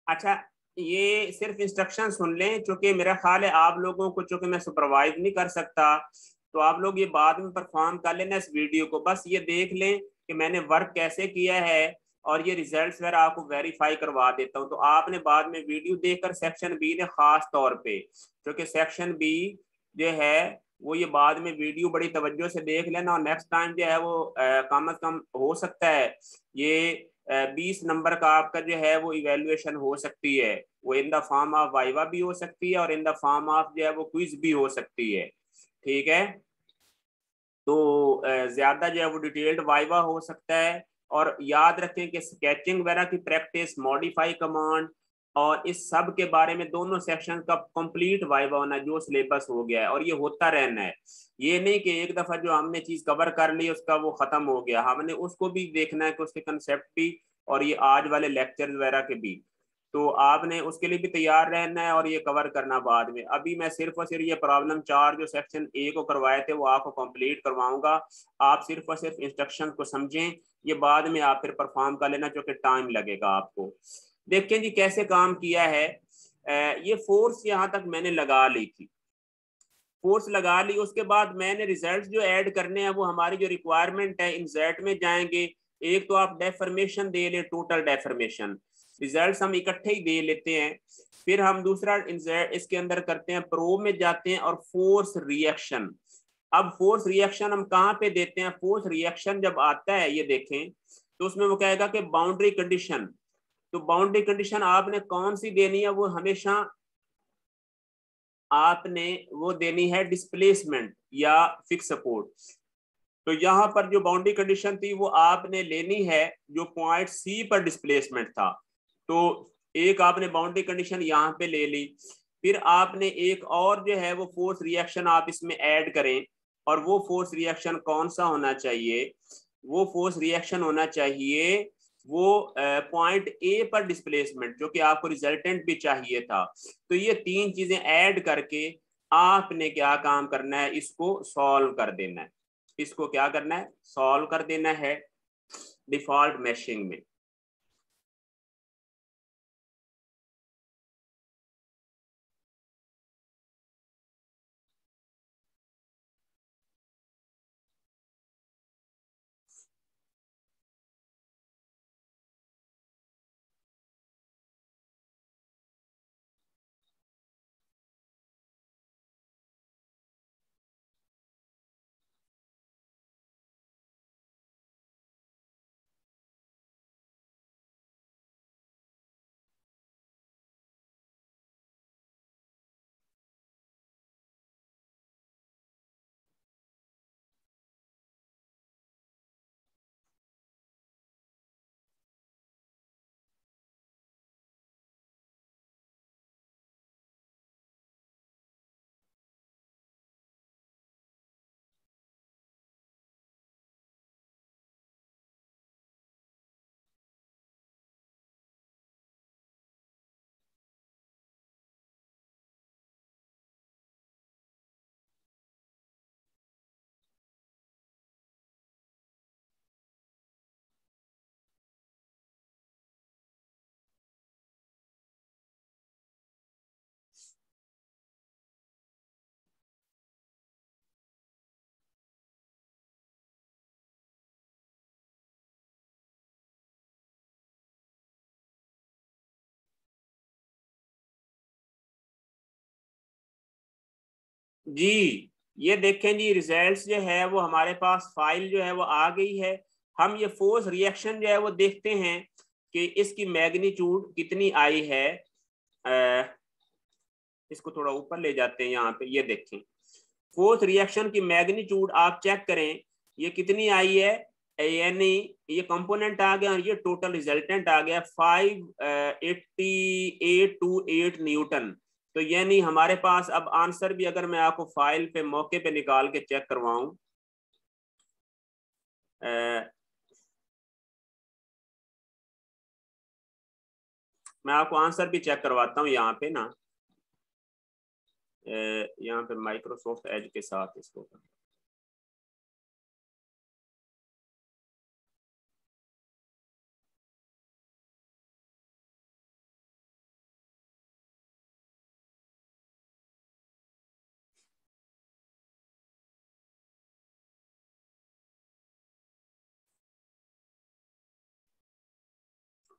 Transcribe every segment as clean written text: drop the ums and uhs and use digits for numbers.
अच्छा, ये सिर्फ इंस्ट्रक्शन सुन लें, क्योंकि मेरा ख्याल है आप लोगों को, चूंकि मैं सुपरवाइज नहीं कर सकता, तो आप लोग ये बाद में परफॉर्म कर लेना इस वीडियो को। बस ये देख लें कि मैंने वर्क कैसे किया है, और ये रिजल्ट्स वगैरह आपको वेरीफाई करवा देता हूँ। तो आपने बाद में वीडियो देखकर सेक्शन बी ने खास तौर पे, क्योंकि सेक्शन बी जो है वो ये बाद में वीडियो बड़ी तवज्जो से देख लेना, और नेक्स्ट टाइम जो है वो कम अज कम हो सकता है ये 20 नंबर का आपका जो है वो इवेल्युएशन हो सकती है। वो in the form of viva भी हो सकती है, और इन द फॉर्म ऑफ जो है वो क्विज भी हो सकती है। ठीक है, तो ज्यादा जो है वो डिटेल्ड वाइवा हो सकता है। और याद रखें कि स्केचिंग वगैरह की प्रैक्टिस, मॉडिफाई कमांड, और इस सब के बारे में दोनों सेक्शन का कंप्लीट वाइवा होना, जो सिलेबस हो गया है, और ये होता रहना है। ये नहीं कि एक दफा जो हमने चीज कवर कर ली उसका वो खत्म हो गया, हमने उसको भी देखना है कि उसके कंसेप्ट भी, और ये आज वाले लेक्चर वगैरह के भी। तो आपने उसके लिए भी तैयार रहना है, और ये कवर करना बाद में। अभी मैं सिर्फ और सिर्फ ये प्रॉब्लम 4 जो सेक्शन ए को करवाए थे वो आपको कंप्लीट करवाऊंगा। आप सिर्फ और सिर्फ इंस्ट्रक्शन को समझें, ये बाद में आप फिर परफॉर्म कर लेना, क्योंकि टाइम लगेगा आपको। देखें जी कैसे काम किया है। ये फोर्स यहाँ तक मैंने लगा ली थी, फोर्स लगा ली। उसके बाद मैंने रिजल्ट जो ऐड करने हैं वो हमारी जो रिक्वायरमेंट है, इंसर्ट में जाएंगे। एक तो आप डेफर्मेशन दे ले, टोटल डेफर्मेशन, रिजल्ट्स हम इकट्ठे ही दे लेते हैं। फिर हम दूसरा इंसर्ट इसके अंदर करते हैं, प्रो में जाते हैं, और फोर्स रिएक्शन। अब फोर्स रिएक्शन हम कहाँ पे देते हैं? फोर्स रिएक्शन जब आता है ये देखें, तो उसमें वो कहेगा कि बाउंड्री कंडीशन। तो बाउंड्री कंडीशन आपने कौन सी देनी है? वो हमेशा आपने वो देनी है डिस्प्लेसमेंट या फिक्स सपोर्ट। तो यहाँ पर जो बाउंड्री कंडीशन थी वो आपने लेनी है जो पॉइंट सी पर डिस्प्लेसमेंट था। तो एक आपने बाउंड्री कंडीशन यहाँ पे ले ली। फिर आपने एक और जो है वो फोर्स रिएक्शन आप इसमें ऐड करें, और वो फोर्स रिएक्शन कौन सा होना चाहिए? वो फोर्स रिएक्शन होना चाहिए वो पॉइंट ए पर डिस्प्लेसमेंट, जो कि आपको रिजल्टेंट भी चाहिए था। तो ये 3 चीजें ऐड करके आपने क्या काम करना है? इसको सॉल्व कर देना है। इसको क्या करना है? सॉल्व कर देना है डिफॉल्ट मैशिंग में। जी, ये देखें जी, रिजल्ट्स जो है वो हमारे पास फाइल जो है वो आ गई है। हम ये फोर्स रिएक्शन जो है वो देखते हैं कि इसकी मैग्नीट्यूड कितनी आई है। इसको थोड़ा ऊपर ले जाते हैं, यहाँ पे ये देखें फोर्थ रिएक्शन की मैग्नीट्यूड आप चेक करें, ये कितनी आई है। यानी ये कंपोनेंट आ गया और ये टोटल रिजल्टेंट आ गया 58828 न्यूटन। तो यानी हमारे पास अब आंसर भी, अगर मैं आपको फाइल पे मौके पे निकाल के चेक करवाऊं, मैं आपको आंसर भी चेक करवाता हूँ यहाँ पे ना। यहाँ पे माइक्रोसॉफ्ट एज के साथ इसको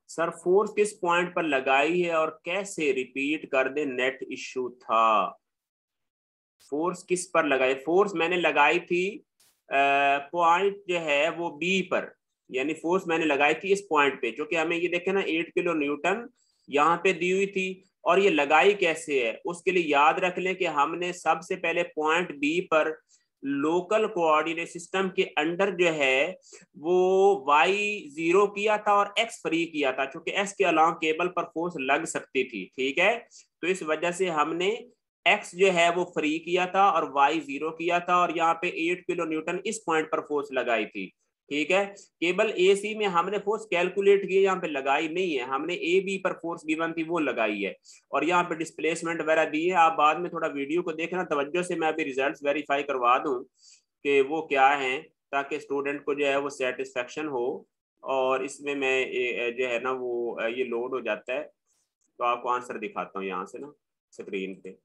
सर फोर्स किस पॉइंट पर लगाई है और कैसे, रिपीट कर दे, नेट इश्यू था। फोर्स किस पर लगाई, फोर्स मैंने लगाई थी पॉइंट जो है वो बी पर, यानी फोर्स मैंने लगाई थी इस पॉइंट पे, जो कि हमें ये देखे ना 8 किलो न्यूटन यहाँ पे दी हुई थी। और ये लगाई कैसे है, उसके लिए याद रख लें कि हमने सबसे पहले पॉइंट बी पर लोकल कोऑर्डिनेट सिस्टम के अंडर जो है वो y0 किया था और x फ्री किया था, क्योंकि x के अलावा केबल पर फोर्स लग सकती थी, ठीक है। तो इस वजह से हमने x जो है वो फ्री किया था और y0 किया था, और यहाँ पे 8 किलो न्यूटन इस पॉइंट पर फोर्स लगाई थी, ठीक है। केबल AC में हमने फोर्स कैलकुलेट की, यहाँ पे लगाई नहीं है, हमने AB पर फोर्स गिवन थी वो लगाई है, और यहाँ पे डिस्प्लेसमेंट वगैरह दी है। आप बाद में थोड़ा वीडियो को देखना तवज्जो से, मैं अभी रिजल्ट्स वेरीफाई करवा दूं कि वो क्या है, ताकि स्टूडेंट को जो है वो सेटिस्फेक्शन हो। और इसमें मैं जो है ना वो ये लोड हो जाता है, तो आपको आंसर दिखाता हूँ यहाँ से ना स्क्रीन पे।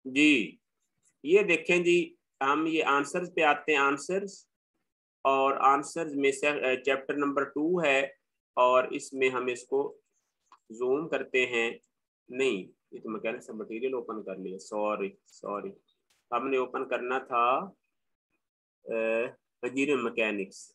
जी ये देखें जी, हम ये आंसर्स पे आते हैं, आंसर्स, और आंसर्स में से चैप्टर नंबर 2 है, और इसमें हम इसको जूम करते हैं। नहीं, ये तो मैकेनिक्स मटेरियल ओपन कर लिया, सॉरी सॉरी, हमने ओपन करना था इंजीनियरिंग मैकेनिक्स।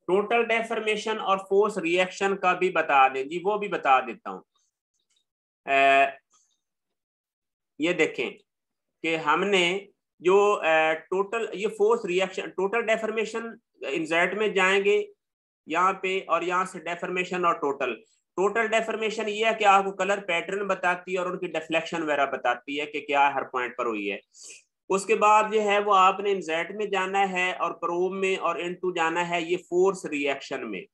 टोटल डेफर्मेशन और फोर्स रिएक्शन का भी बता दें जी, वो भी बता देता हूँ। ये देखें कि हमने जो टोटल ये फोर्स रिएक्शन, टोटल डेफर्मेशन इंजेट में जाएंगे यहाँ पे, और यहाँ से डेफर्मेशन और टोटल। टोटल डेफर्मेशन ये है कि आपको कलर पैटर्न बताती है और उनकी डिफ्लेक्शन वगैरह बताती है कि क्या हर पॉइंट पर हुई है। उसके बाद जो है वो आपने इंजेट में जाना है और प्रोब में और इनटू जाना है ये फोर्स रिएक्शन में।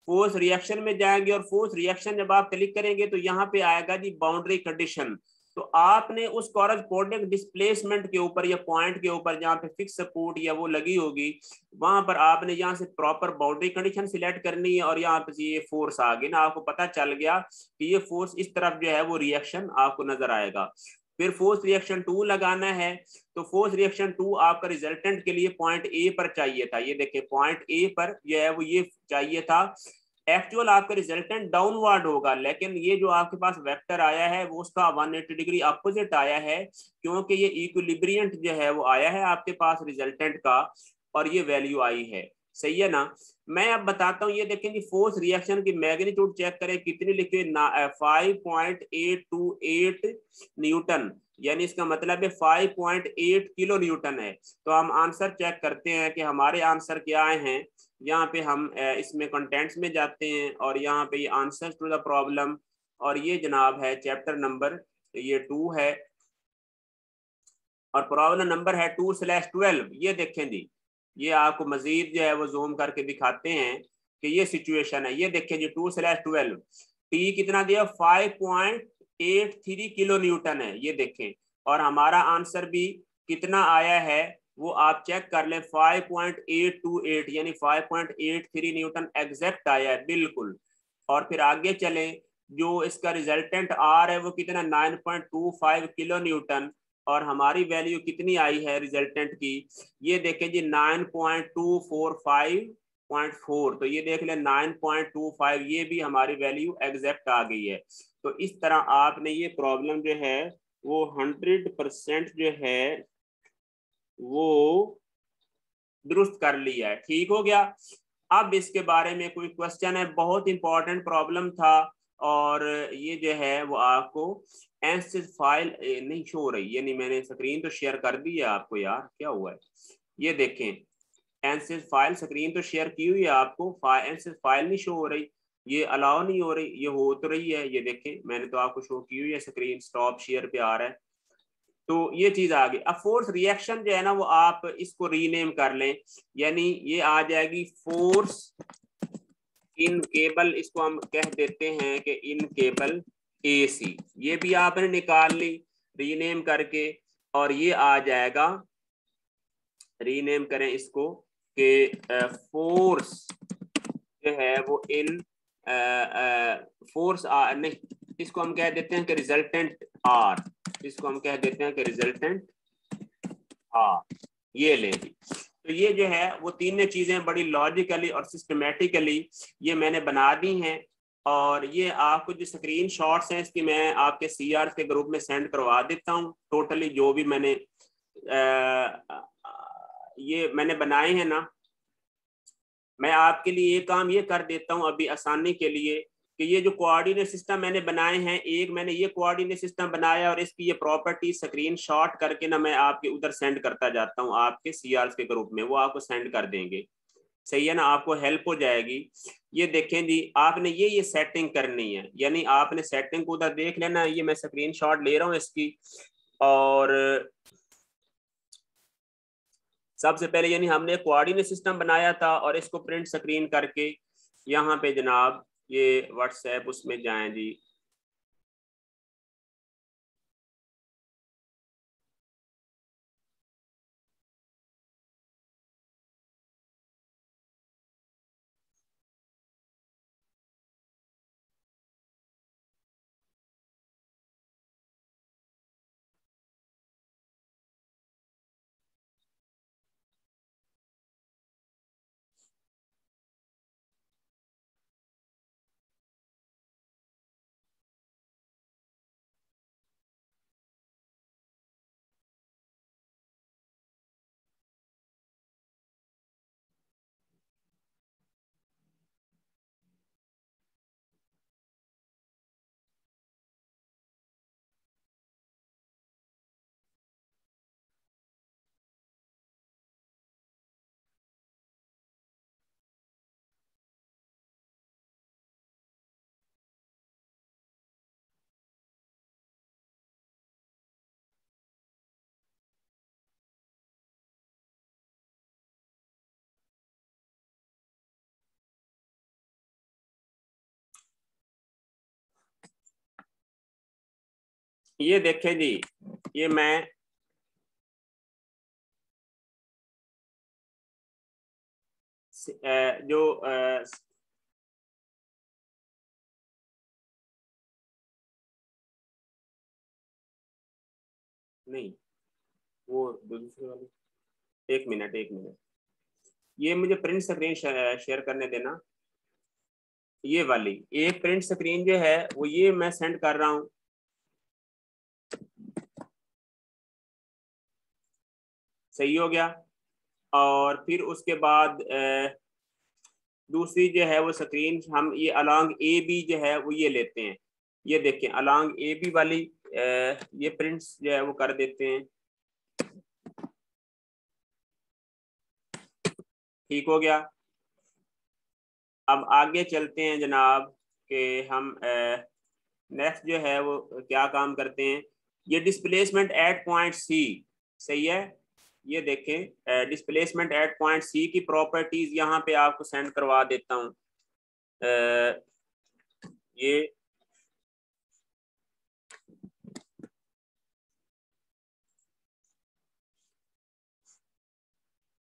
फोर्स रिएक्शन में जाएंगे और फोर्स रिएक्शन जब आप क्लिक करेंगे तो यहाँ पे आएगा जी बाउंड्री कंडीशन। तो आपने उस कॉरेस्पोंडिंग डिस्प्लेसमेंट के ऊपर या पॉइंट के ऊपर जहाँ पे फिक्स सपोर्ट या वो लगी होगी, वहां पर आपने यहाँ से प्रॉपर बाउंड्री कंडीशन सिलेक्ट करनी है, और यहाँ पे ये फोर्स आ गई ना, आपको पता चल गया कि ये फोर्स इस तरफ जो है वो रिएक्शन आपको नजर आएगा। फिर फोर्स रिएक्शन 2 लगाना है, तो फोर्स रिएक्शन 2 आपका रिजल्टेंट के लिए पॉइंट ए पर चाहिए था। ये देखिए पॉइंट ए पर जो है वो ये चाहिए था। एक्चुअल आपका रिजल्टेंट डाउनवर्ड होगा, लेकिन ये जो आपके पास वेक्टर आया है वो उसका 180 डिग्री अपोजिट आया है, क्योंकि ये इक्विलिब्रियंट जो है वो आया है आपके पास रिजल्टेंट का, और ये वैल्यू आई है, सही है ना। मैं अब बताता हूँ, ये देखें कि फोर्स रिएक्शन की मैग्नीट्यूड चेक करें कितनी लिखी 5.828 न्यूटन, यानी इसका मतलब है 5.8 किलो न्यूटन है। तो हम आंसर चेक करते हैं कि हमारे आंसर क्या आए हैं। यहाँ पे हम इसमें कंटेंट्स में जाते हैं और यहाँ पे ये आंसर टू द प्रॉब्लम, और ये जनाब है चैप्टर नंबर ये 2 है और प्रॉब्लम नंबर है 2/12। ये देखें जी, ये आपको मजीद जो है वो जूम करके दिखाते हैं कि ये सिचुएशन है। ये देखें जी 2/12, टी कितना दिया 5.83 किलो न्यूटन है, ये देखें। और हमारा आंसर भी कितना आया है वो आप चेक कर लें, 5.828 यानी 5.83 न्यूटन एग्जैक्ट आया है बिल्कुल। और फिर आगे चलें, जो इसका रिजल्टेंट आर है वो कितना 9.25 किलो न्यूटन, और हमारी वैल्यू कितनी आई है रिजल्टेंट की, ये देखें जी 9.245.4। तो ये देख लें 9.25, ये भी हमारी वैल्यू एग्जैक्ट आ गई है। तो इस तरह आपने ये प्रॉब्लम जो है वो 100% जो है वो दुरुस्त कर लिया है। ठीक हो गया। अब इसके बारे में कोई क्वेश्चन है, बहुत इंपॉर्टेंट प्रॉब्लम था, और ये जो है वो आपको आंसर फाइल नहीं शो हो रही, यानी मैंने स्क्रीन तो शेयर कर दी है आपको, यार क्या हुआ है। ये देखें आंसर फाइल स्क्रीन तो शेयर की हुई है आपको, आंसर फाइल नहीं शो हो रही, ये अलाउ नहीं हो रही, ये हो तो रही है, ये देखें मैंने तो आपको शो की हुई है, स्क्रीन स्टॉप शेयर पे आ रहा है। तो ये चीज आ गई। अब फोर्स रिएक्शन जो है ना वो आप इसको रीनेम कर लें, यानी ये आ जाएगी फोर्स इन केबल, इसको हम कह देते हैं कि इन केबल एसी, ये भी आपने निकाल ली रीनेम करके। और ये आ जाएगा, रीनेम करें इसको कि फोर्स जो है वो इन फोर्स नहीं, इसको हम कह देते हैं कि रिजल्टेंट आर, इसको हम कह देते हैं कि रिजल्टेंट आर। ये ले ली। तो ये जो है वो तीनों चीजें बड़ी लॉजिकली और सिस्टमेटिकली ये मैंने बना दी हैं, और ये आपको जो स्क्रीन शॉट्स हैं इसकी मैं आपके सीआर के ग्रुप में सेंड करवा देता हूँ। टोटली जो भी मैंने ये मैंने बनाए हैं ना, मैं आपके लिए ये काम ये कर देता हूँ अभी आसानी के लिए कि ये जो कोऑर्डिनेट सिस्टम मैंने बनाए हैं, एक मैंने ये कोऑर्डिनेट सिस्टम बनाया और इसकी ये प्रॉपर्टी स्क्रीन शॉट करके ना मैं आपके उधर सेंड करता जाता हूँ आपके सीआर के ग्रुप में, वो आपको सेंड कर देंगे। सही है ना, आपको हेल्प हो जाएगी। ये देखें जी, आपने ये सेटिंग करनी है, यानी आपने सेटिंग को उधर देख लेना। ये मैं स्क्रीन शॉट ले रहा हूँ इसकी, और सबसे पहले यानी हमने कोऑर्डिनेट सिस्टम बनाया था और इसको प्रिंट स्क्रीन करके यहाँ पे जनाब ये व्हाट्सएप उसमें जाएं जी। ये देखें जी, ये मैं जो नहीं, वो दूसरे वाली, एक मिनट एक मिनट, ये मुझे प्रिंट स्क्रीन शेयर करने देना। ये वाली एक प्रिंट स्क्रीन जो है वो ये मैं सेंड कर रहा हूँ, सही हो गया। और फिर उसके बाद दूसरी जो है वो स्क्रीन हम ये अलॉन्ग ए बी जो है वो ये लेते हैं। ये देखें अलॉन्ग ए बी वाली ये प्रिंट्स जो है वो कर देते हैं। ठीक हो गया। अब आगे चलते हैं जनाब कि हम नेक्स्ट जो है वो क्या काम करते हैं। ये डिस्प्लेसमेंट एट पॉइंट सी, सही है। ये देखें डिस्प्लेसमेंट एट पॉइंट सी की प्रॉपर्टीज यहाँ पे आपको सेंड करवा देता हूँ। ये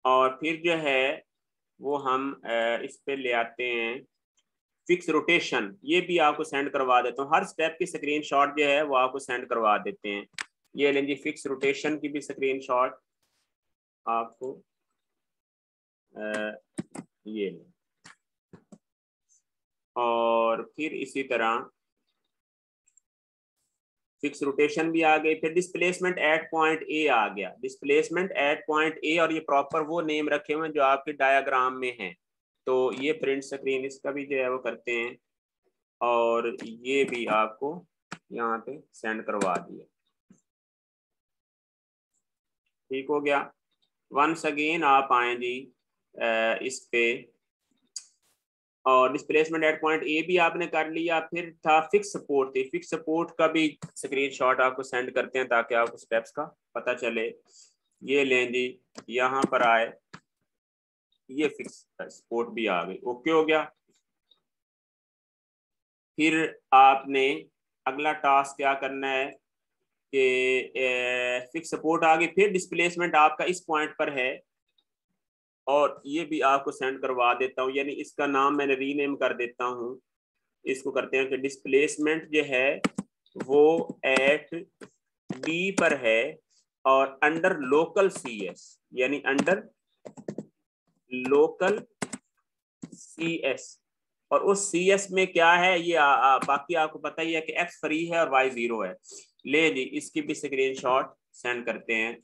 और फिर जो है वो हम इस पे ले आते हैं फिक्स रोटेशन, ये भी आपको सेंड करवा देता हूँ। हर स्टेप की स्क्रीनशॉट जो है वो आपको सेंड करवा देते हैं। ये लेंगे फिक्स रोटेशन की भी स्क्रीनशॉट आपको ये, और फिर इसी तरह फिक्स रोटेशन भी आ गई। फिर डिस्प्लेसमेंट एट पॉइंट ए आ गया, डिस्प्लेसमेंट एट पॉइंट ए, और ये प्रॉपर वो नेम रखे हुए हैं जो आपके डायग्राम में हैं। तो ये प्रिंट स्क्रीन इसका भी जो है वो करते हैं, और ये भी आपको यहाँ पे सेंड करवा दिया। ठीक हो गया। वंस अगेन आप आए जी इस पे, और डिस्प्लेसमेंट एट पॉइंट ए भी आपने कर लिया। फिर था फिक्स सपोर्ट थी, फिक्स सपोर्ट का भी स्क्रीनशॉट आपको सेंड करते हैं ताकि आपको स्टेप्स का पता चले। ये लें जी, यहाँ पर आए, ये फिक्स सपोर्ट भी आ गई। ओके हो गया। फिर आपने अगला टास्क क्या करना है कि फिक्स सपोर्ट आ गई, फिर डिस्प्लेसमेंट आपका इस पॉइंट पर है, और ये भी आपको सेंड करवा देता हूँ। यानी इसका नाम मैंने रीनेम कर देता हूँ। इसको करते हैं कि डिस्प्लेसमेंट जो है वो एट बी पर है और अंडर लोकल सी एस, यानी अंडर लोकल सी एस। और उस सी एस में क्या है ये बाकी आपको पता ही है कि एक्स फ्री है और वाई जीरो है। ले जी, इसकी भी स्क्रीनशॉट सेंड करते हैं।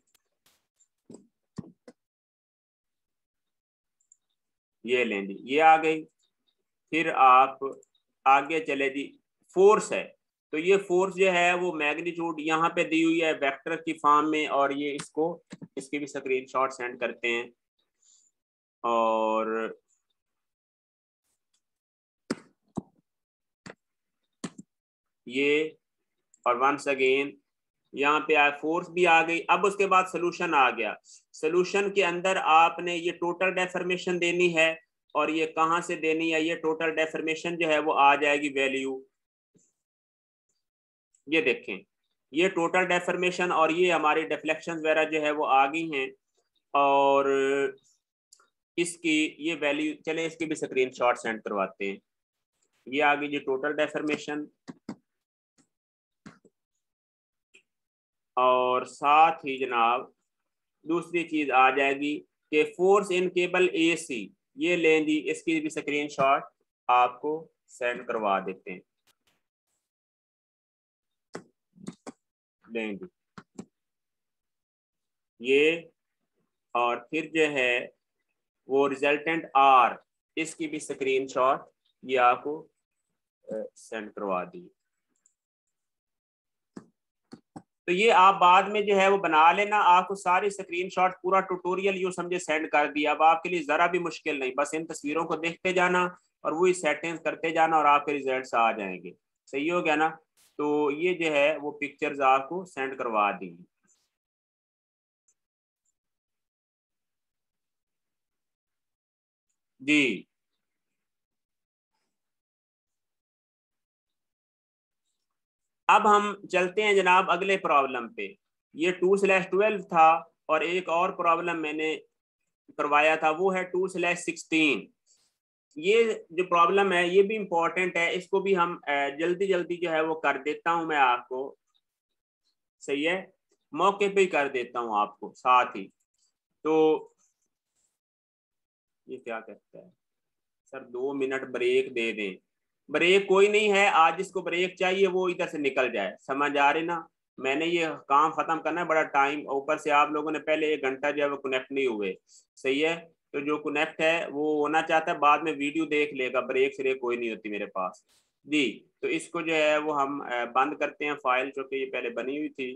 ये लें जी, ये आ गई। फिर आप आगे चले जी, फोर्स है, तो ये फोर्स जो है वो मैग्नीट्यूड यहाँ पे दी हुई है वेक्टर की फॉर्म में, और ये इसको इसकी भी स्क्रीनशॉट सेंड करते हैं। और ये, और वंस अगेन यहाँ पे आ फोर्स भी आ गई। अब उसके बाद सोल्यूशन आ गया। सोल्यूशन के अंदर आपने ये टोटल डेफर्मेशन देनी है, और ये कहाँ से देनी है, ये टोटल डेफर्मेशन जो है वो आ जाएगी वैल्यू, ये देखें, ये टोटल डेफर्मेशन और ये हमारी डिफ्लेक्शन वगैरह जो है वो आ गई हैं। और इसकी ये वैल्यू, चले इसकी भी स्क्रीनशॉट सेंड करवाते हैं। ये आ गई जी टोटल डेफर्मेशन, और साथ ही जनाब दूसरी चीज आ जाएगी कि फोर्स इन केबल एसी, ये लें जी, इसकी भी स्क्रीनशॉट आपको सेंड करवा देते हैं। लें जी ये, और फिर जो है वो रिजल्टेंट आर, इसकी भी स्क्रीनशॉट ये आपको सेंड करवा दी। तो ये आप बाद में जो है वो बना लेना। आपको सारी स्क्रीनशॉट पूरा ट्यूटोरियल यूं समझे सेंड कर दिया। अब आपके लिए जरा भी मुश्किल नहीं, बस इन तस्वीरों को देखते जाना और वही सेटिंग्स करते जाना और आपके रिजल्ट्स आ जाएंगे। सही हो गया ना। तो ये जो है वो पिक्चर्स आपको सेंड करवा दी। जी, अब हम चलते हैं जनाब अगले प्रॉब्लम पे। ये 2/12 था, और एक और प्रॉब्लम मैंने करवाया था वो है 2/16। ये जो प्रॉब्लम है ये भी इम्पोर्टेंट है, इसको भी हम जल्दी जल्दी जो है वो कर देता हूं मैं आपको। सही है, मौके पे ही कर देता हूं आपको साथ ही। तो ये क्या कहता है सर, 2 मिनट ब्रेक दे दें। ब्रेक कोई नहीं है, आज जिसको ब्रेक चाहिए वो इधर से निकल जाए, समझ आ रही ना। मैंने ये काम खत्म करना है, बड़ा टाइम ऊपर से आप लोगों ने पहले 1 घंटा जो है वो कनेक्ट नहीं हुए। सही है, तो जो कनेक्ट है वो होना चाहता है बाद में वीडियो देख लेगा, ब्रेक श्रेक कोई नहीं होती मेरे पास। जी। तो इसको जो है वो हम बंद करते हैं फाइल जो कि ये पहले बनी हुई थी।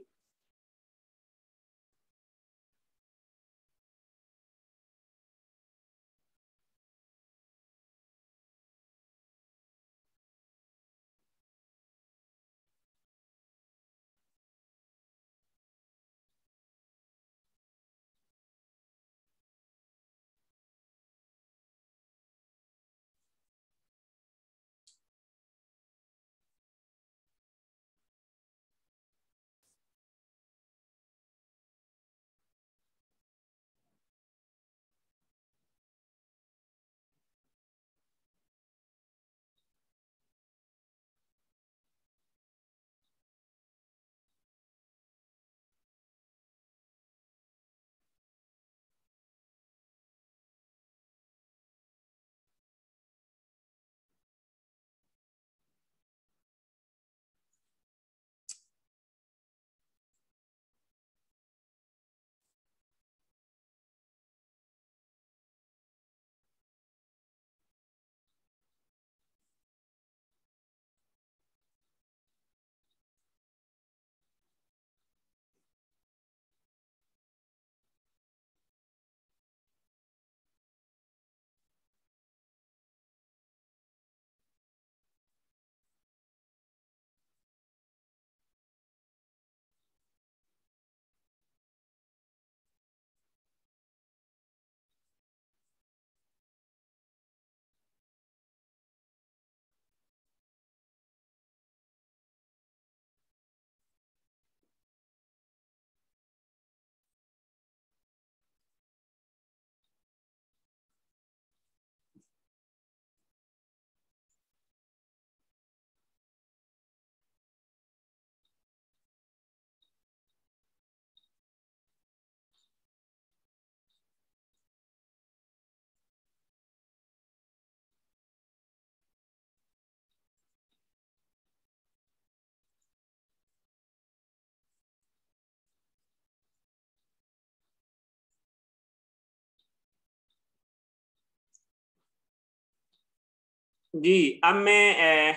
जी। अब मैं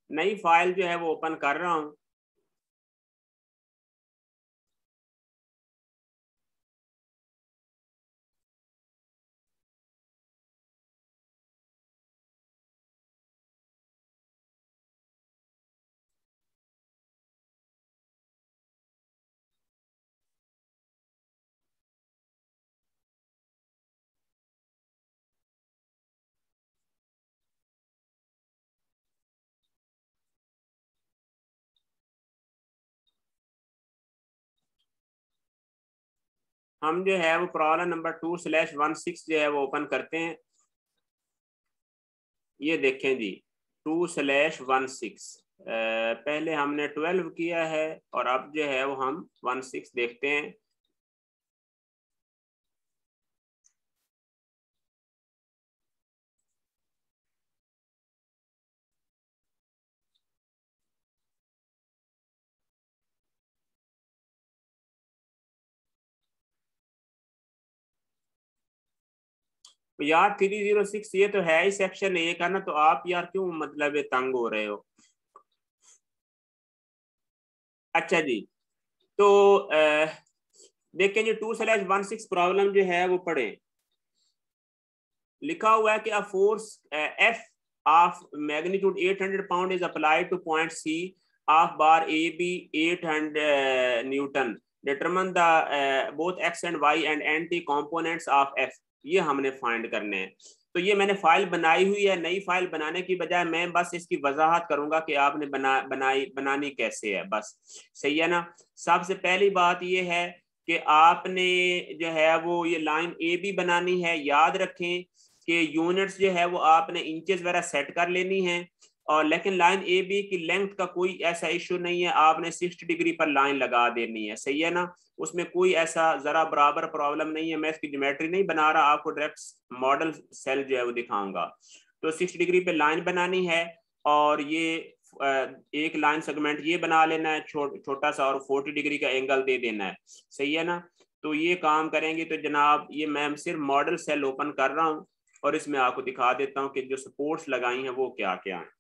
नई फाइल जो है वो ओपन कर रहा हूँ। हम जो है वो प्रॉब्लम नंबर 2/16 जो है वो ओपन करते हैं। ये देखें जी, 2/16 पहले हमने 12 किया है और अब जो है वो हम 16 देखते हैं। तो यार 306 ये तो है ही सेक्शन 1 का ना, तो आप यार क्यों मतलब ये तंग हो रहे हो। अच्छा जी। तो देखें जी, 2/16 प्रॉब्लम जो है वो पढ़े। लिखा हुआ है कि a force F of magnitude 800 pound is applied to point C of bar A B 800 newton. Determine the both X and Y and anti components of F. ये हमने फाइंड करने हैं। तो ये मैंने फाइल बनाई हुई है। नई फाइल बनाने की बजाय मैं बस इसकी वजाहत करूंगा कि आपने बनानी कैसे है, बस। सही है ना। सबसे पहली बात ये है कि आपने जो है वो ये लाइन ए बी बनानी है। याद रखें कि यूनिट्स जो है वो आपने इंचेस वगैरह सेट कर लेनी है। और लेकिन लाइन ए बी की लेंथ का कोई ऐसा इशू नहीं है, आपने 60 डिग्री पर लाइन लगा देनी है। सही है ना। उसमें कोई ऐसा जरा बराबर प्रॉब्लम नहीं है। मैं इसकी ज्योमेट्री नहीं बना रहा, आपको डायरेक्ट मॉडल सेल जो है वो दिखाऊंगा। तो 60 डिग्री पे लाइन बनानी है और ये एक लाइन सेगमेंट ये बना लेना है छोटा सा, और 40 डिग्री का एंगल दे देना है। सही है ना। तो ये काम करेंगे तो जनाब ये मैं सिर्फ मॉडल सेल ओपन कर रहा हूँ और इसमें आपको दिखा देता हूँ कि जो सपोर्ट्स लगाई हैं वो क्या क्या है।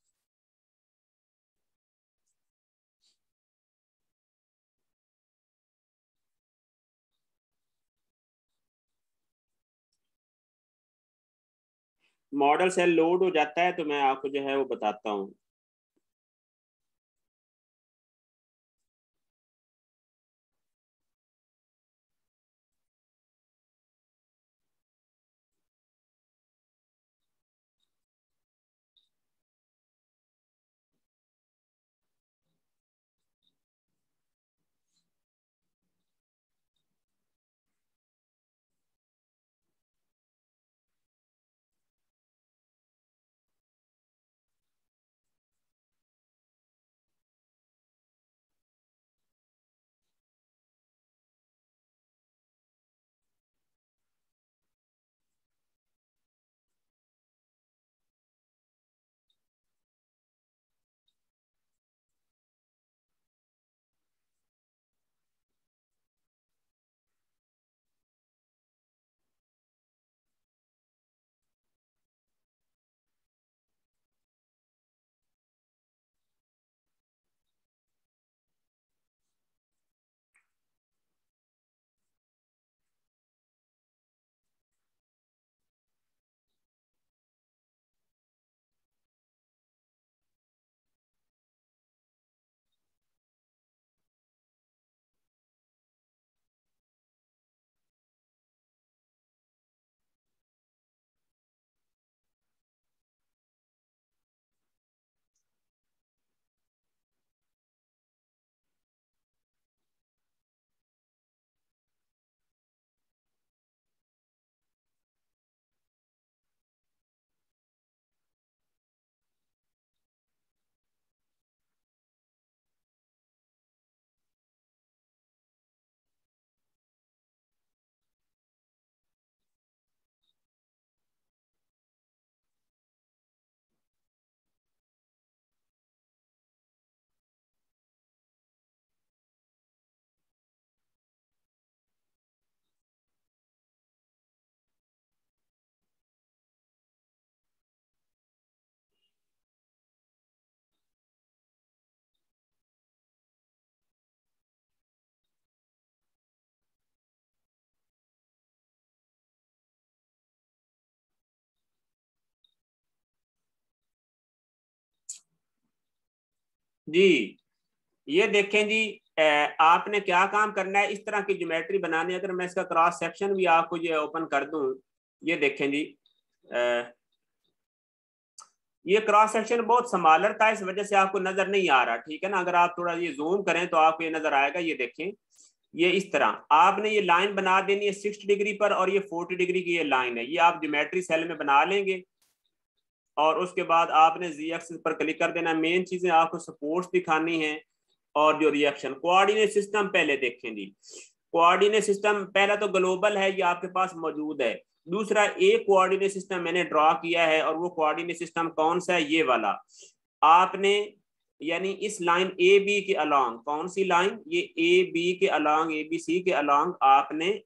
मॉडल सेल लोड हो जाता है तो मैं आपको जो है वो बताता हूँ। जी ये देखें जी, आपने क्या काम करना है, इस तरह की ज्योमेट्री बनानी है। अगर मैं इसका क्रॉस सेक्शन भी आपको ये ओपन कर दूं, ये देखें जी, ये क्रॉस सेक्शन बहुत स्मॉलर था, इस वजह से आपको नजर नहीं आ रहा, ठीक है ना। अगर आप थोड़ा ये जूम करें तो आपको ये नजर आएगा। ये देखें, ये इस तरह आपने ये लाइन बना देनी है 60 डिग्री पर, और ये 40 डिग्री की ये लाइन है, ये आप ज्योमेट्री सेल में बना लेंगे। और उसके बाद आपने जी एक्सिस पर क्लिक कर देना। मेन चीजें आपको सपोर्ट्स दिखानी है और जो रिएक्शन। कोऑर्डिनेट सिस्टम पहले देखें जी। कोऑर्डिनेट सिस्टम पहला तो ग्लोबल है, ये आपके पास मौजूद है। दूसरा एक कोऑर्डिनेट सिस्टम मैंने ड्रॉ किया है, और वो कोऑर्डिनेट सिस्टम कौन सा है, ये वाला। आपने यानी इस लाइन ए बी के अलोंग, कौन सी लाइन, ये ए बी के अलोंग, ए बी सी के अलोंग आपने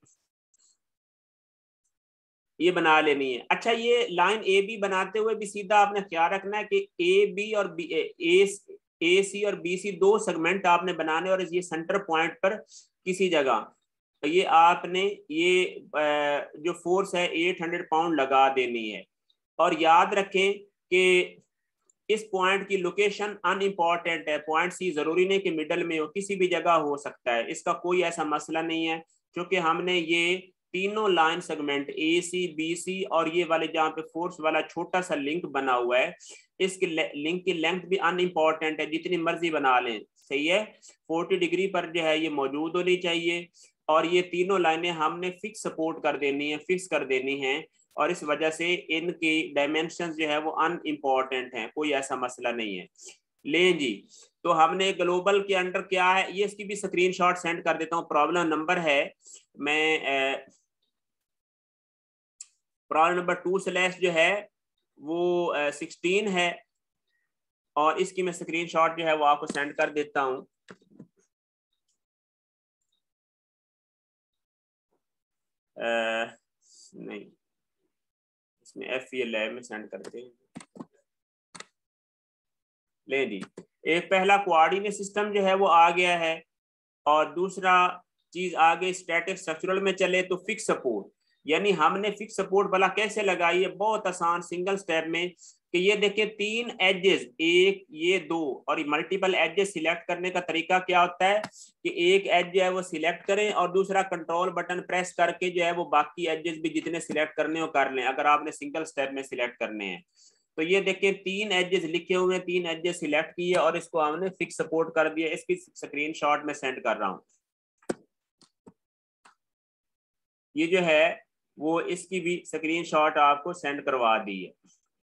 ये बना लेनी है। अच्छा, ये लाइन ए बी बनाते हुए भी सीधा आपने ख्याल रखना है कि ए बी और बी, ए सी और बी सी दो सेगमेंट आपने बनाने, और ये सेंटर पॉइंट पर किसी जगह तो ये आपने ये जो फोर्स है 800 पाउंड लगा देनी है। और याद रखें कि इस पॉइंट की लोकेशन अनइम्पॉर्टेंट है। पॉइंट सी जरूरी नहीं कि मिडल में हो, किसी भी जगह हो सकता है, इसका कोई ऐसा मसला नहीं है। क्योंकि हमने ये तीनों line segment A C B C और ये वाले जहाँ पे फोर्स वाला छोटा सा लिंक बना हुआ है, इसके लिंक की लेंथ भी अनइम्पॉर्टेंट है, जितनी मर्जी बना लें, सही है। 40 डिग्री पर जो है ये मौजूद होनी चाहिए। और ये तीनों लाइनें हमने फिक्स सपोर्ट कर देनी है, फिक्स कर देनी है। और इस वजह से इनकी डायमेंशन जो है वो अनइम्पॉर्टेंट है, कोई ऐसा मसला नहीं है। ले जी, तो हमने ग्लोबल के अंडर क्या है, ये इसकी भी स्क्रीनशॉट सेंड कर देता हूँ। प्रॉब्लम नंबर है, मैं प्रॉब्लम नंबर 2/ जो है वो 16 है, और इसकी मैं स्क्रीनशॉट जो है वो आपको सेंड कर देता हूँ। नहीं, इसमें FEL में सेंड करते हैं। ले जी, एक पहला कोऑर्डिनेट सिस्टम जो है वो आ गया है, और दूसरा चीज आगे स्टैटिक स्ट्रक्चरल में चले तो फिक्स सपोर्ट। यानी हमने फिक्स सपोर्ट भला कैसे लगाई है, बहुत आसान सिंगल स्टेप में कि ये देखिए 3 एजेस, एक ये 2 और मल्टीपल एजेस सिलेक्ट करने का तरीका क्या होता है कि एक एज जो है वो सिलेक्ट करें और दूसरा कंट्रोल बटन प्रेस करके जो है वो बाकी एजेस भी जितने सिलेक्ट करने हो कर लें, अगर आपने सिंगल स्टेप में सिलेक्ट करने हैं। तो ये देखिए 3 एजेस लिखे हुए हैं, 3 एजेस सिलेक्ट किए और इसको हमने फिक्स सपोर्ट कर दिया। इसकी स्क्रीनशॉट में सेंड कर रहा हूँ। ये जो है वो इसकी भी स्क्रीनशॉट आपको सेंड करवा दी है।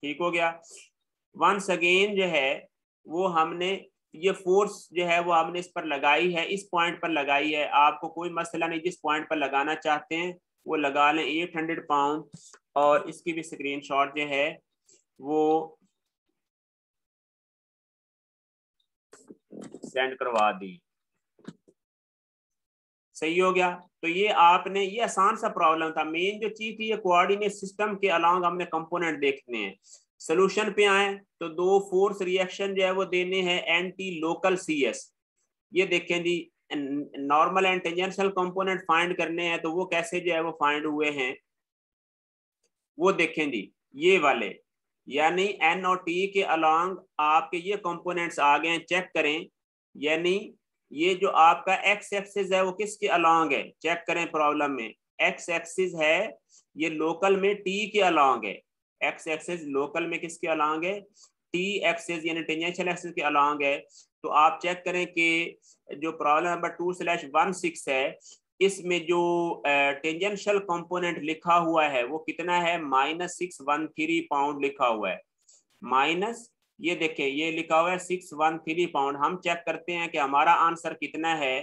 ठीक हो गया। वंस अगेन जो है वो हमने ये फोर्स जो है वो हमने इस पर लगाई है, इस पॉइंट पर लगाई है। आपको कोई मसला नहीं, जिस पॉइंट पर लगाना चाहते हैं वो लगा लें, 800 पाउंड। और इसकी भी स्क्रीनशॉट जो है वो सेंड करवा दी। सही हो गया। तो ये आपने, ये आसान सा प्रॉब्लम था। मेन जो चीज थी ये कोऑर्डिनेट सिस्टम के अलॉन्ग हमने कंपोनेंट देखने हैं। सोल्यूशन पे आए तो 2 फोर्स रिएक्शन जो है वो देने हैं एंटी लोकल CS। ये देखें जी, normal and tangential component find करने हैं तो वो कैसे जो है वो फाइंड हुए हैं, वो देखें जी ये वाले, यानी N और T के अलॉन्ग आपके ये कंपोनेंट्स आ गए हैं, चेक करें। यानी ये जो आपका एक्स एक्सिस है वो किसके अलॉन्ग है, चेक करें प्रॉब्लम में। एक्स एक्सिस है ये लोकल में T के अलॉन्ग है। एक्स एक्सिस लोकल में किसके अलॉन्ग है, T एक्सिस यानी टेंजेंशियल एक्सिस के अलॉन्ग है। तो आप चेक करें कि जो प्रॉब्लम नंबर 2/16 है इसमें जो टेंजेंशियल कंपोनेंट लिखा हुआ है वो कितना है, -613 पाउंड लिखा हुआ है। माइनस ये देखिए ये लिखा हुआ है 613 पाउंड। हम चेक करते हैं कि हमारा आंसर कितना है।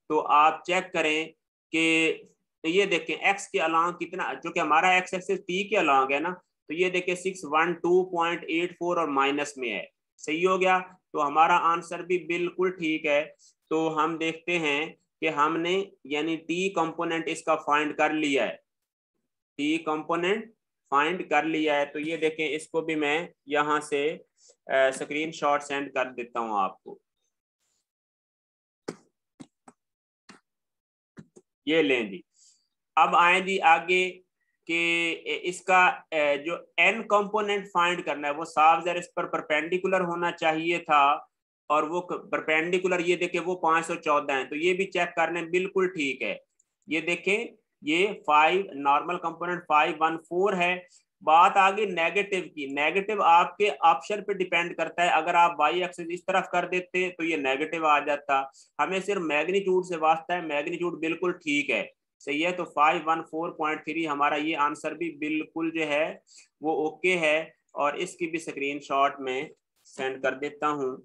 तो आप चेक करें कि ये देखिए एक्स के अलॉन्ग कितना, जो कि हमारा एक्स एक्सिस टी के अलॉन्ग है ना, तो ये देखिए 612.84 और माइनस में है। सही हो गया। तो हमारा आंसर भी बिल्कुल ठीक है। तो हम देखते हैं कि हमने यानी टी कंपोनेंट इसका फाइंड कर लिया है, टी कंपोनेंट फाइंड कर लिया है। तो ये देखें इसको भी मैं यहां से स्क्रीनशॉट सेंड कर देता हूं आपको। ये लें जी। अब आए जी आगे कि इसका जो एन कंपोनेंट फाइंड करना है वो साफ जरा इस पर परपेंडिकुलर होना चाहिए था, और वो परपेंडिकुलर ये देखें वो 514 है। तो ये भी चेक करने बिल्कुल ठीक है। ये देखें ये 5 नॉर्मल कंपोनेंट 514 है। बात आ गई नेगेटिव की। नेगेटिव आपके ऑप्शन पे डिपेंड करता है। अगर आप वाई एक्सिस इस तरफ कर देते तो ये नेगेटिव आ जाता। हमें सिर्फ मैग्नीट्यूड से वास्ता है, मैग्नीट्यूड बिल्कुल ठीक है। सही है। तो 514.3 हमारा ये आंसर भी बिल्कुल जो है वो ओके है। और इसकी भी स्क्रीनशॉट में सेंड कर देता हूं।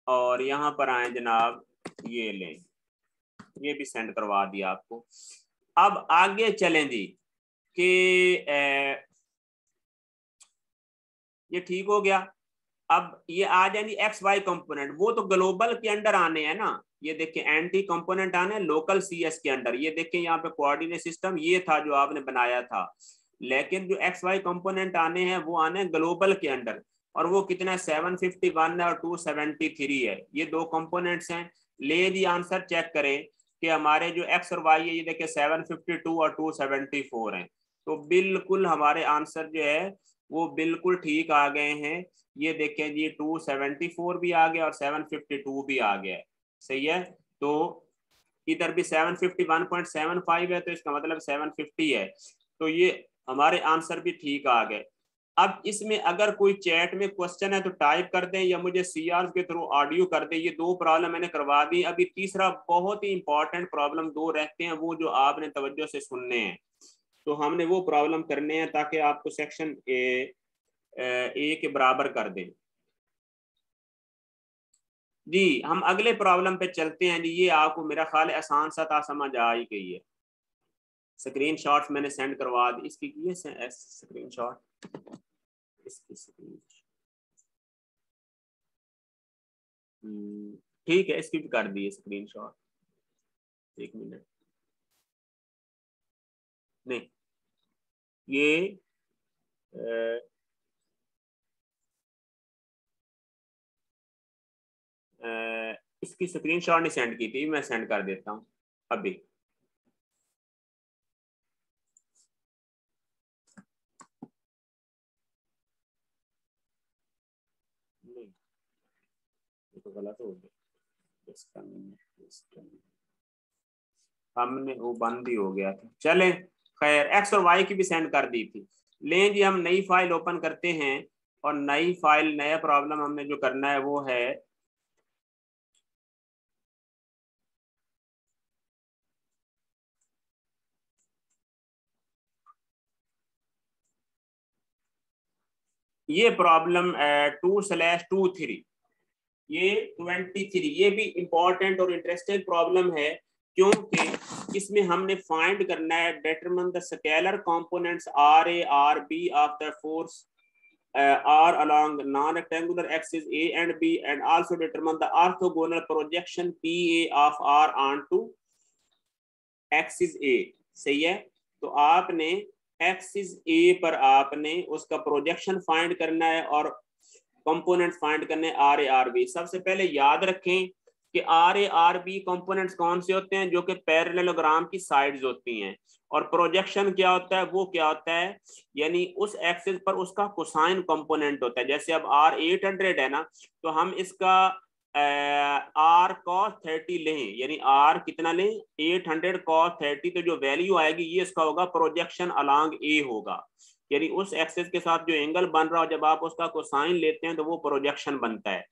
और यहाँ पर आए जनाब, ये लें, ये भी सेंड करवा दिया आपको। अब आगे चलें जी कि ये ठीक हो गया। अब ये आ जाएंगे एक्स वाई कंपोनेंट, वो तो ग्लोबल के अंडर आने हैं ना। ये देखिए एंटी कंपोनेंट आने लोकल CS के अंडर। ये देखिए यहाँ पे कोऑर्डिनेट सिस्टम ये था जो आपने बनाया था, लेकिन जो एक्स वाई कंपोनेंट आने हैं वो आने ग्लोबल के अंडर। और वो कितना 751 है और 273 है। ये 2 कंपोनेंट्स हैं। ले जी आंसर चेक करें कि हमारे जो एक्स और वाई है ये देखिए 752 और 274 हैं। तो बिल्कुल हमारे आंसर जो है वो बिल्कुल ठीक आ गए हैं। ये देखें जी 274 भी आ गया और 752 भी आ गया। सही है। तो इधर भी 751.75 है तो इसका मतलब 750 है। तो ये हमारे आंसर भी ठीक आ गए। अब इसमें अगर कोई चैट में क्वेश्चन है तो टाइप कर दें या मुझे CR के थ्रू ऑडियो कर दें। ये 2 प्रॉब्लम मैंने करवा दी। अभी तीसरा बहुत ही इंपॉर्टेंट प्रॉब्लम 2 रहते हैं वो जो आपने तवज्जो से सुनने हैं। तो हमने वो प्रॉब्लम करने हैं ताकि आपको सेक्शन ए के बराबर कर दें। जी हम अगले प्रॉब्लम पे चलते हैं जी। ये आपको मेरा ख्याल आसान सा था, समझ आ ही गई है। स्क्रीन शॉट मैंने सेंड करवा दी इसकी, ये स्क्रीन शॉट, इसकी स्क्रीन, ठीक है इसकी भी कर दी स्क्रीन शॉट। 1 मिनट, नहीं ये इसकी स्क्रीन शॉट नहीं सेंड की थी, मैं सेंड कर देता हूँ अभी। तो गलत हो गया, हमने वो बंद ही हो गया था। चले खैर, एक्स और वाई की भी सेंड कर दी थी। लें जी, हम नई फाइल ओपन करते हैं और नई फाइल, नया प्रॉब्लम हमने जो करना है वो है ये प्रॉब्लम 2/23, ये 23। ये भी इंपॉर्टेंट और इंटरेस्टिंग प्रॉब्लम है क्योंकि इसमें हमने फाइंड करना है determine the scalar components R A R B of the force are along non-rectangular axis A and B and also determine the orthogonal projection PA of R onto axis A। सही है, तो आपने axis A पर आपने उसका projection find करना है और कंपोनेंट फाइंड करने आर ए आर बी। सबसे पहले याद रखें कि R A R B components कौन से होते हैं, जो कि पैरेललोग्राम की साइड्स होती हैं। और प्रोजेक्शन क्या होता है, वो क्या होता है, यानी उस एक्सिस पर उसका कोसाइन कंपोनेंट होता है। जैसे अब आर 800 है ना, तो हम इसका आर कॉस 30 लें, यानी आर कितना लें 800 कॉस 30, तो जो वैल्यू आएगी ये इसका होगा प्रोजेक्शन अलोंग ए होगा, यानी उस एक्सिस के साथ जो एंगल बन रहा हो जब आप उसका कोसाइन लेते हैं तो वो प्रोजेक्शन बनता है।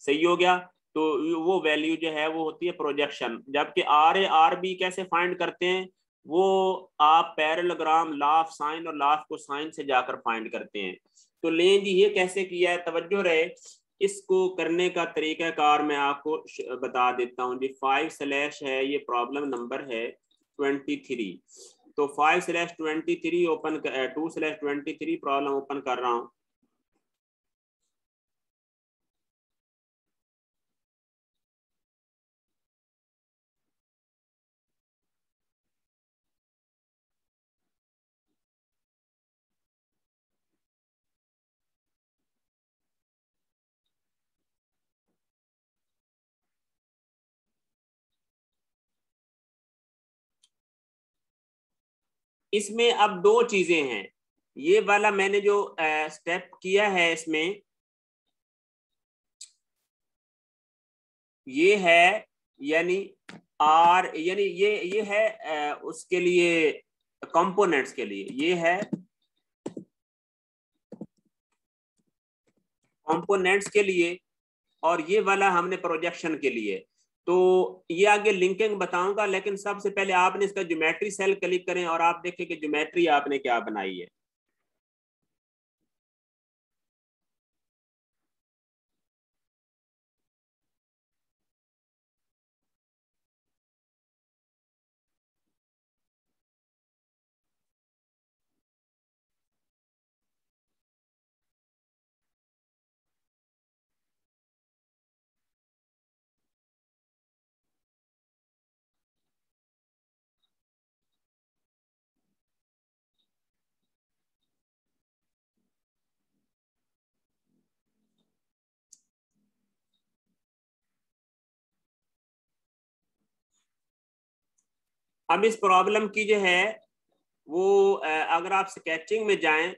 सही हो गया, तो वो वैल्यू जो है वो होती है प्रोजेक्शन। जबकि आर ए आर बी कैसे फाइंड करते हैं, वो आप पैरेललोग्राम, लॉ ऑफ साइन और लॉ ऑफ कोसाइन से जाकर फाइंड करते हैं। तो लें जी, ये कैसे किया है, तवज्जो रहे, इसको करने का तरीकाकार मैं आपको बता देता हूँ जी। 5/ है, ये प्रॉब्लम नंबर है 23। तो 5/23 ओपन 2/23 प्रॉब्लम ओपन कर रहा हूँ। इसमें अब दो चीजें हैं। ये वाला मैंने जो स्टेप किया है इसमें, ये है यानी आर, यानी ये है उसके लिए कंपोनेंट्स के लिए, ये है कंपोनेंट्स के लिए, और ये वाला हमने प्रोजेक्शन के लिए। तो ये आगे लिंकिंग बताऊंगा, लेकिन सबसे पहले आपने इसका ज्योमेट्री सेल क्लिक करें और आप देखें कि ज्योमेट्री आपने क्या बनाई है। अब इस प्रॉब्लम की जो है वो अगर आप स्केचिंग में जाएं